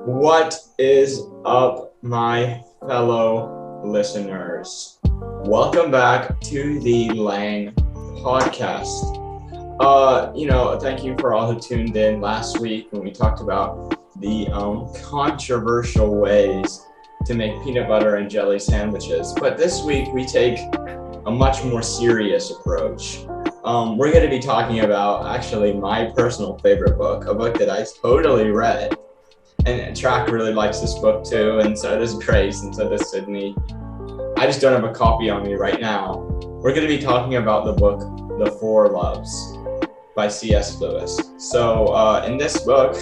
What is up, my fellow listeners? Welcome back to the Lang podcast. Thank you for all who tuned in last week when we talked about the controversial ways to make peanut butter and jelly sandwiches. But this week we take a much more serious approach. We're going to be talking about actually my personal favorite book, a book that I totally read. And Track really likes this book too, and so does Grace, and so does Sydney. I just don't have a copy on me right now. We're going to be talking about the book, The Four Loves by C.S. Lewis. So in this book,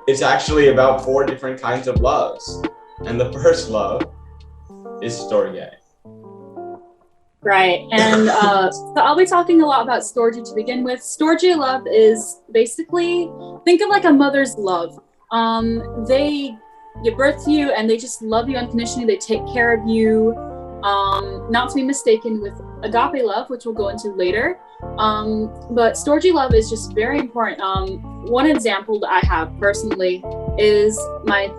it's actually about four different kinds of loves. And the first love is storge. Right, and so I'll be talking a lot about storge to begin with. Storge love is basically, think of like a mother's love. They give birth to you and they just love you unconditionally. They take care of you, not to be mistaken with agape love, which we'll go into later. But storge love is just very important. One example that I have personally is my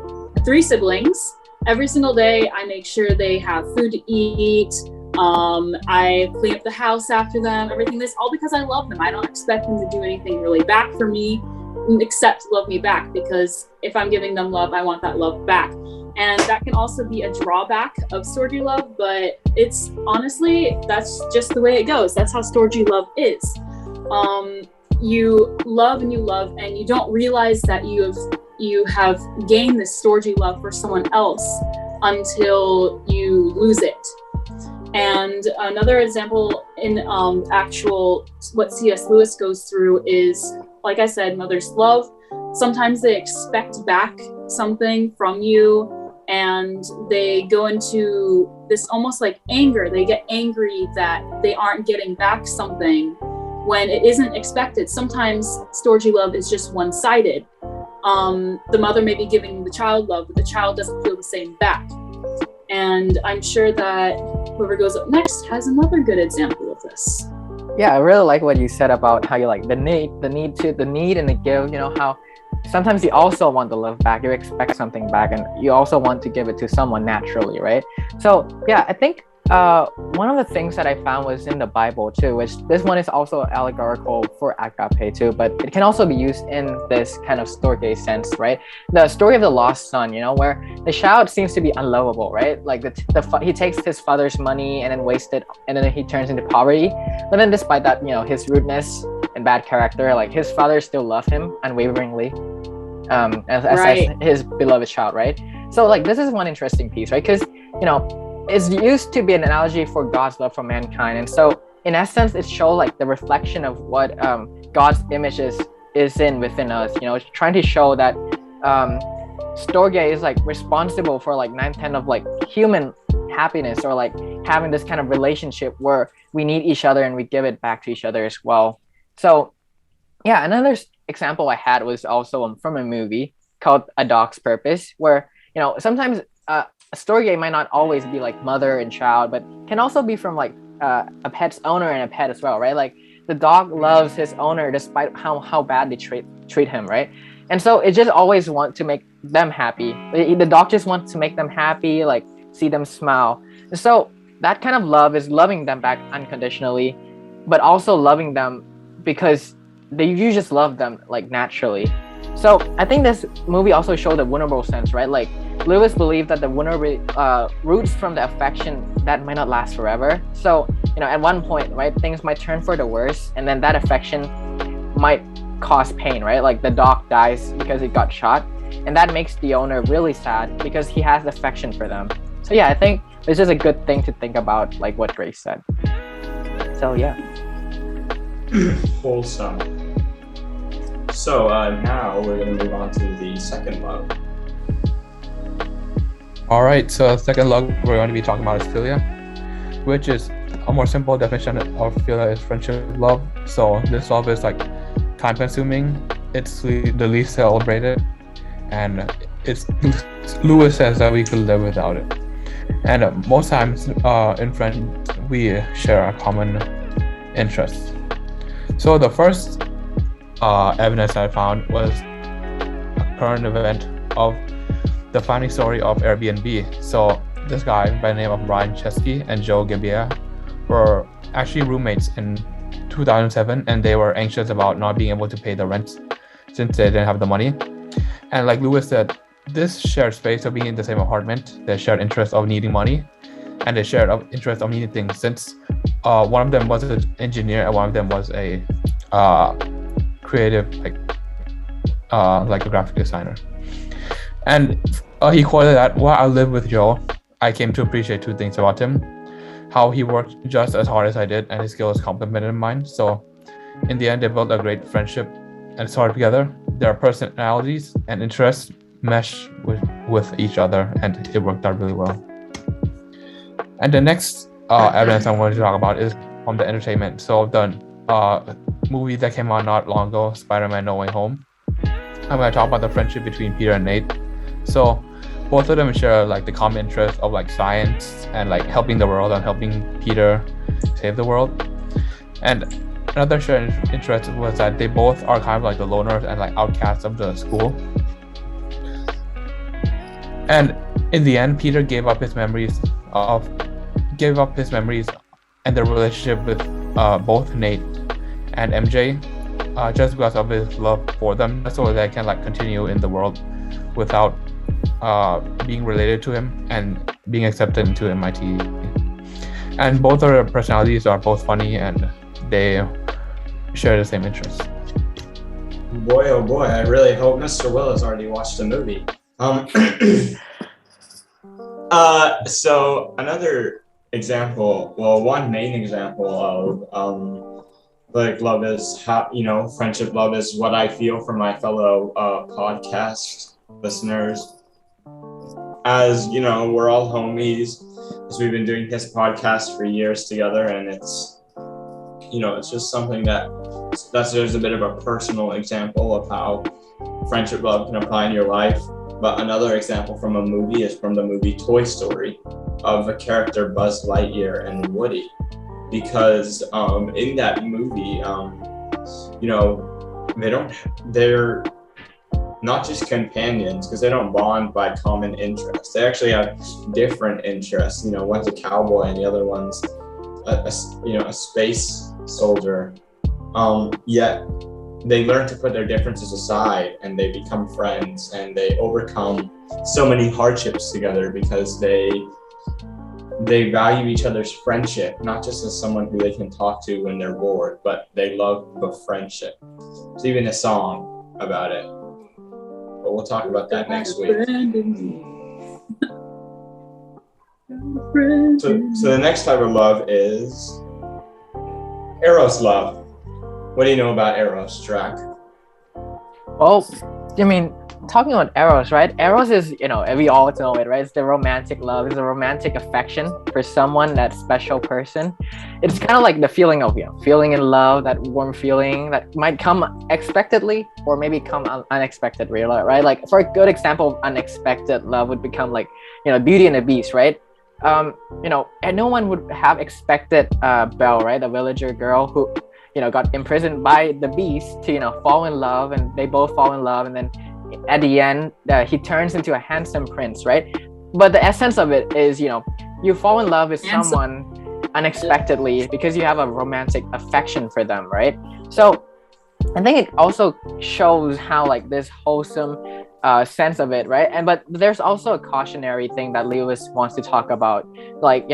3 siblings. Every single day, I make sure they have food to eat. I clean up the house after them, everything. This all because I love them. I don't expect them to do anything really back for me, except love me back, because if I'm giving them love, I want that love back. And that can also be a drawback of storge love, but it's honestly, that's just the way it goes. That's how storge love is. You love and you don't realize that you have gained this storge love for someone else until you lose it. And another example in actual what C.S. Lewis goes through is, like I said, mother's love. Sometimes they expect back something from you and they go into this almost like anger. They get angry that they aren't getting back something when it isn't expected. Sometimes storge love is just one-sided. The mother may be giving the child love, but the child doesn't feel the same back. And I'm sure that whoever goes up next has another good example of this. Yeah, I really like what you said about how you like the need and the give, how sometimes you also want the love back, you expect something back, and you also want to give it to someone naturally, right? So yeah, I think one of the things that I found was in the Bible too, which this one is also allegorical for agape too, but it can also be used in this kind of storge sense, right? The story of the lost son, where the child seems to be unlovable, right? Like he takes his father's money and then wastes it, and then he turns into poverty. But then despite that, his rudeness and bad character, like his father still loved him unwaveringly, as his beloved child, right? So like this is one interesting piece, right? Because it's used to be an analogy for God's love for mankind, and so in essence it shows like the reflection of what God's image is within us, trying to show that storge is like responsible for like 9/10 of like human happiness, or like having this kind of relationship where we need each other and we give it back to each other as well. So yeah, another example I had was also from a movie called A Dog's Purpose, where sometimes a storge might not always be like mother and child, but can also be from like a pet's owner and a pet as well, right? Like the dog loves his owner despite how bad they treat him, right? And so it just always wants to make them happy. The dog just wants to make them happy, like see them smile. And so that kind of love is loving them back unconditionally, but also loving them because you just love them like naturally. So I think this movie also showed the vulnerable sense, right? Like Lewis believed that the vulnerable roots from the affection that might not last forever. So, at one point, right, things might turn for the worse, and then that affection might cause pain, right? Like the dog dies because he got shot, and that makes the owner really sad because he has affection for them. So yeah, I think this is a good thing to think about, like what Grace said. So yeah. Wholesome. So now we're going to move on to the second love. All right, so second love we're going to be talking about is philia, which is a more simple definition of philia is friendship love. So this love is like time-consuming, it's the least celebrated, and Lewis says that we could live without it. And most times in friends we share a common interests. So the first evidence I found was a current event of the founding story of Airbnb. So this guy by the name of Ryan Chesky and Joe Gebbia were actually roommates in 2007, and they were anxious about not being able to pay the rent since they didn't have the money. And like Lewis said, this shared space of being in the same apartment, they shared interest of needing money, and they shared interest of needing things, since one of them was an engineer and one of them was a creative, like a graphic designer. And he quoted that, while I lived with Joe, I came to appreciate two things about him: how he worked just as hard as I did, and his skills complemented mine. So in the end, they built a great friendship and started together. Their personalities and interests mesh with each other, and it worked out really well. And the next evidence I'm going to talk about is from the entertainment. So the movie that came out not long ago, Spider-Man: No Way Home, I'm going to talk about the friendship between Peter and Nate. So both of them share like the common interest of like science and like helping the world and helping Peter save the world. And another shared interest was that they both are kind of like the loners and like outcasts of the school. And in the end, Peter gave up his memories and the relationship with both Nate and MJ just because of his love for them, so they can like continue in the world without being related to him and being accepted into MIT. And both their personalities are both funny, and they share the same interests. Boy, oh boy, I really hope Mr. Will has already watched the movie. So another example, well, one main example of like love is how, friendship love is what I feel for my fellow podcast listeners. As you know, we're all homies, as we've been doing this podcast for years together, and it's just something that's there's a bit of a personal example of how friendship love can apply in your life. But another example from a movie is from the movie Toy Story, of a character Buzz Lightyear and Woody, because in that movie, they're not just companions, because they don't bond by common interests. They actually have different interests. One's a cowboy and the other one's a space soldier. Yet they learn to put their differences aside, and they become friends, and they overcome so many hardships together because they value each other's friendship, not just as someone who they can talk to when they're bored, but they love the friendship. There's even a song about it, but we'll talk about that next week. So the next type of love is Eros love. What do you know about Eros, Drac? Well, I mean, talking about Eros, right? Eros is, we all know it, right? It's the romantic love. It's a romantic affection for someone, that special person. It's kind of like the feeling of, feeling in love, that warm feeling that might come expectedly or maybe come unexpectedly, right? Like, for a good example of unexpected love would become like, Beauty and the Beast, right? And no one would have expected Belle, right? The villager girl who, got imprisoned by the beast to, fall in love, and they both fall in love, and then at the end, he turns into a handsome prince, right? But the essence of it is, you fall in love with someone unexpectedly because you have a romantic affection for them, right? So I think it also shows how like this wholesome sense of it, right? But there's also a cautionary thing that Lewis wants to talk about. Like,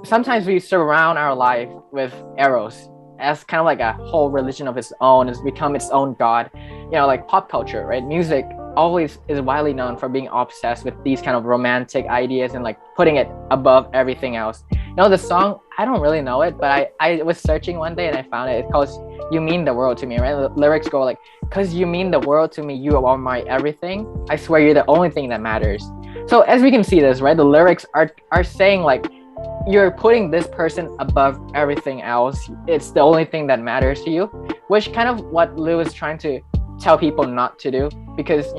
sometimes we surround our life with Eros as kind of like a whole religion of its own. It's become its own god. Like pop culture, right? Music always is widely known for being obsessed with these kind of romantic ideas and like putting it above everything else. The song, I don't really know it, but I was searching one day and I found it. It calls "You Mean the World to Me," right? The lyrics go like, "'Cause you mean the world to me, you are my everything. I swear you're the only thing that matters." So as we can see this, right? The lyrics are saying like, you're putting this person above everything else. It's the only thing that matters to you, which kind of what Lou is trying to tell people not to do, because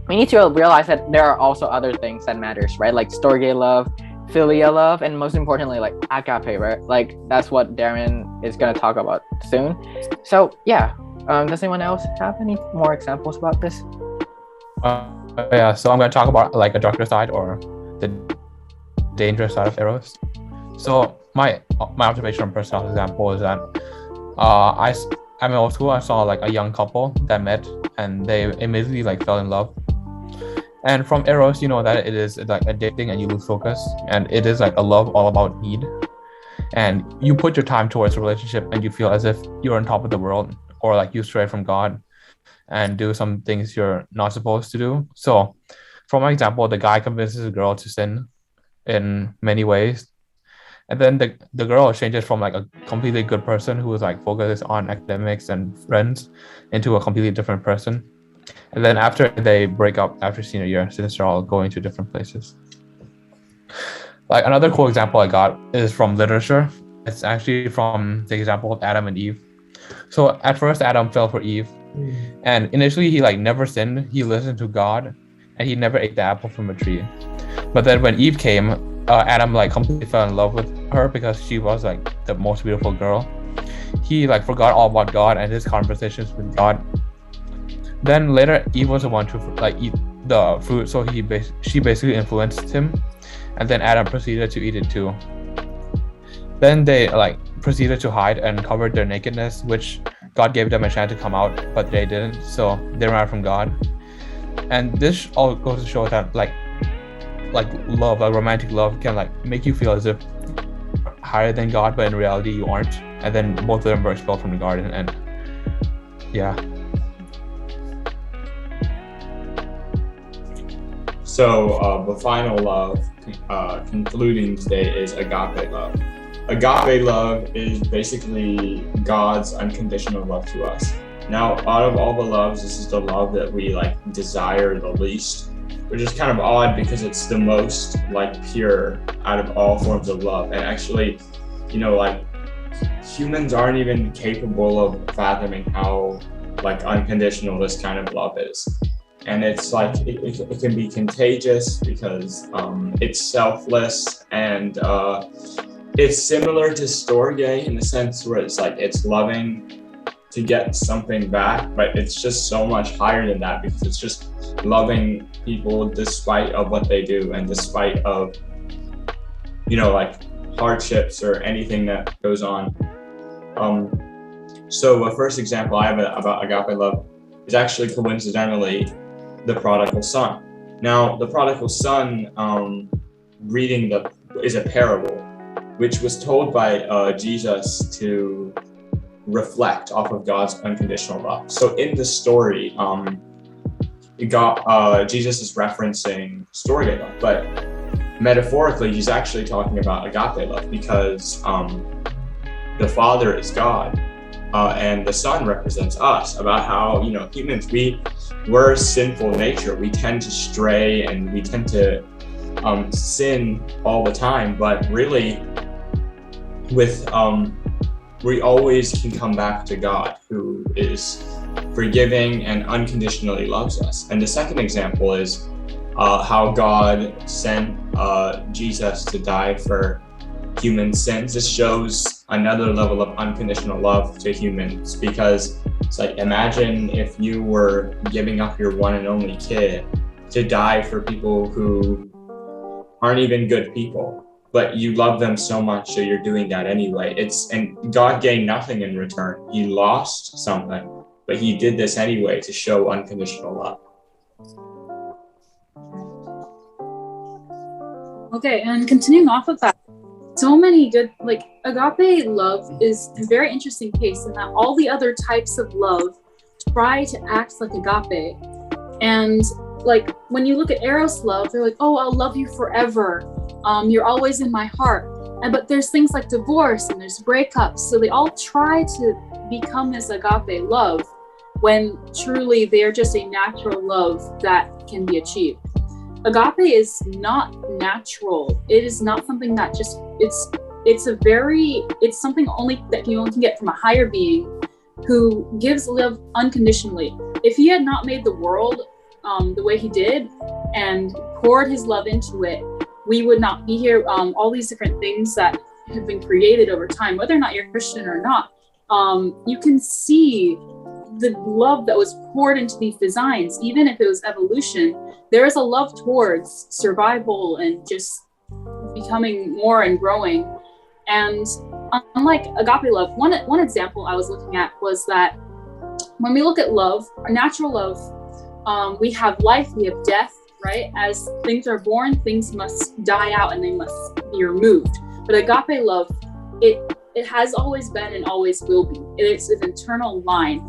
we need to realize that there are also other things that matters, right? Like storge love, philia love, and most importantly, like agape, right? Like that's what Darren is going to talk about soon. So yeah, does anyone else have any more examples about this? Yeah, so I'm gonna talk about like a darker side or the dangerous side of Eros. So my observation from personal example is that I'm in old school. I saw like a young couple that met and they immediately like fell in love. And from Eros, you know that it is like addicting and you lose focus, and it is like a love all about need. And you put your time towards a relationship and you feel as if you're on top of the world, or like you stray from God and do some things you're not supposed to do. So, for my example, the guy convinces a girl to sin in many ways, and then the girl changes from like a completely good person who is like focused on academics and friends into a completely different person. And then after they break up after senior year, since they're all going to different places. Like another cool example I got is from literature. It's actually from the example of Adam and Eve. So at first Adam fell for Eve, and initially he like never sinned. He listened to God, and he never ate the apple from a tree. But then when Eve came, Adam like completely fell in love with her because she was like the most beautiful girl. He like forgot all about God and his conversations with God. Then later Eve was the one to like eat the fruit, so she basically influenced him, and then Adam proceeded to eat it too. Then they like proceeded to hide and covered their nakedness, which God gave them a chance to come out, but they didn't, so they ran from God. And this all goes to show that like love, like romantic love, can like make you feel as if higher than God, but in reality you aren't. And then both of them were expelled from the garden, and yeah. So the final love, concluding today, is agape love. Agape love is basically God's unconditional love to us. Now, out of all the loves, this is the love that we like desire the least, which is kind of odd because it's the most like pure out of all forms of love. And actually, you know, like humans aren't even capable of fathoming how like unconditional this kind of love is. And it's like it can be contagious because it's selfless, and it's similar to storge in the sense where it's like it's loving to get something back, but it's just so much higher than that because it's just loving people despite of what they do and despite of, you know, like hardships or anything that goes on. So the first example I have about agape love is actually coincidentally the prodigal son. Now, the prodigal son is a parable, which was told by Jesus to reflect off of God's unconditional love. So in the story, Jesus is referencing storge love, but metaphorically, he's actually talking about agape love because the Father is God. And the Son represents us, about how, you know, humans, we're sinful nature. We tend to stray and we tend to sin all the time, but really with we always can come back to God, who is forgiving and unconditionally loves us. And the second example is how God sent Jesus to die for human sins. This shows another level of unconditional love to humans, because it's like, imagine if you were giving up your one and only kid to die for people who aren't even good people, but you love them so much, so you're doing that anyway. And God gained nothing in return. He lost something, but he did this anyway to show unconditional love. Okay, and continuing off of that, so many good, like agape love is a very interesting case in that all the other types of love try to act like agape. And like when you look at Eros love, they're like, oh, I'll love you forever. You're always in my heart. But there's things like divorce and there's breakups. So they all try to become this agape love when truly they're just a natural love that can be achieved. Agape is not natural. It is not something that just, it's something only that you only can get from a higher being who gives love unconditionally. If he had not made the world the way he did and poured his love into it, we would not be here. All these different things that have been created over time, whether or not you're Christian or not, you can see the love that was poured into these designs, even if it was evolution, there is a love towards survival and just becoming more and growing. And unlike agape love, one example I was looking at was that when we look at love, our natural love, we have life, we have death, right? As things are born, things must die out and they must be removed. But agape love, it has always been and always will be. It's an eternal line.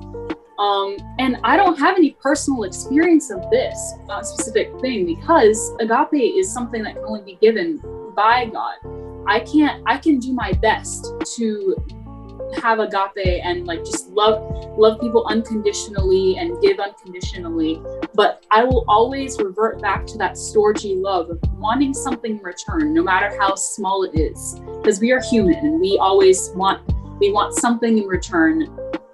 And I don't have any personal experience of this specific thing, because agape is something that can only be given by God. I can do my best to have agape and like just love people unconditionally and give unconditionally, but I will always revert back to that storgy love of wanting something in return, no matter how small it is, because we are human and we want something in return,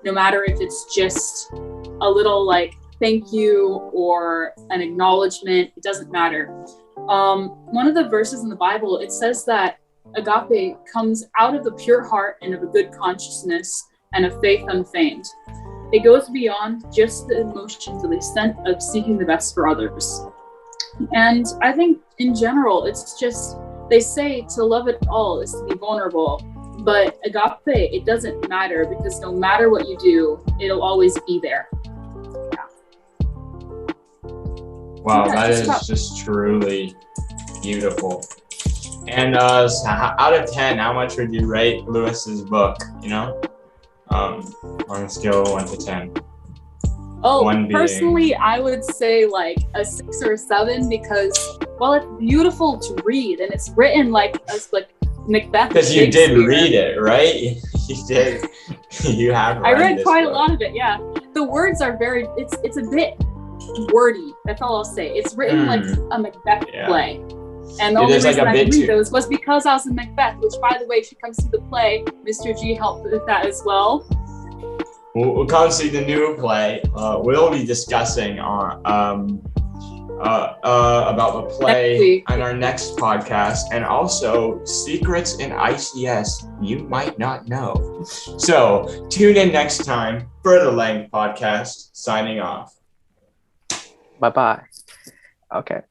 no matter if it's just a little like thank you or an acknowledgement. It doesn't matter. One of the verses in the Bible, it says that agape comes out of the pure heart and of a good consciousness and of faith unfeigned. It goes beyond just the emotions of the extent of seeking the best for others. And I think in general, it's just, they say to love it all is to be vulnerable, but agape, it doesn't matter, because no matter what you do, it'll always be there. Wow, that is just truly beautiful. And out of 10, how much would you rate Lewis's book, on a scale of 1 to 10? Oh, One personally, I would say like a 6 or a 7, because while it's beautiful to read and it's written like Macbeth. Because you did read it, right? You did. You have read I read quite book. a lot of it, yeah. The words are it's a bit wordy. That's all I'll say. It's written like a Macbeth play. And the only reason I could read those was because I was in Macbeth, which, by the way, if you come see the play, Mr. G helped with that as well. We'll come see the new play. We'll be discussing about the play on our next podcast, and also secrets in ICS you might not know. So tune in next time for the Lang Podcast. Signing off. Bye-bye. Okay.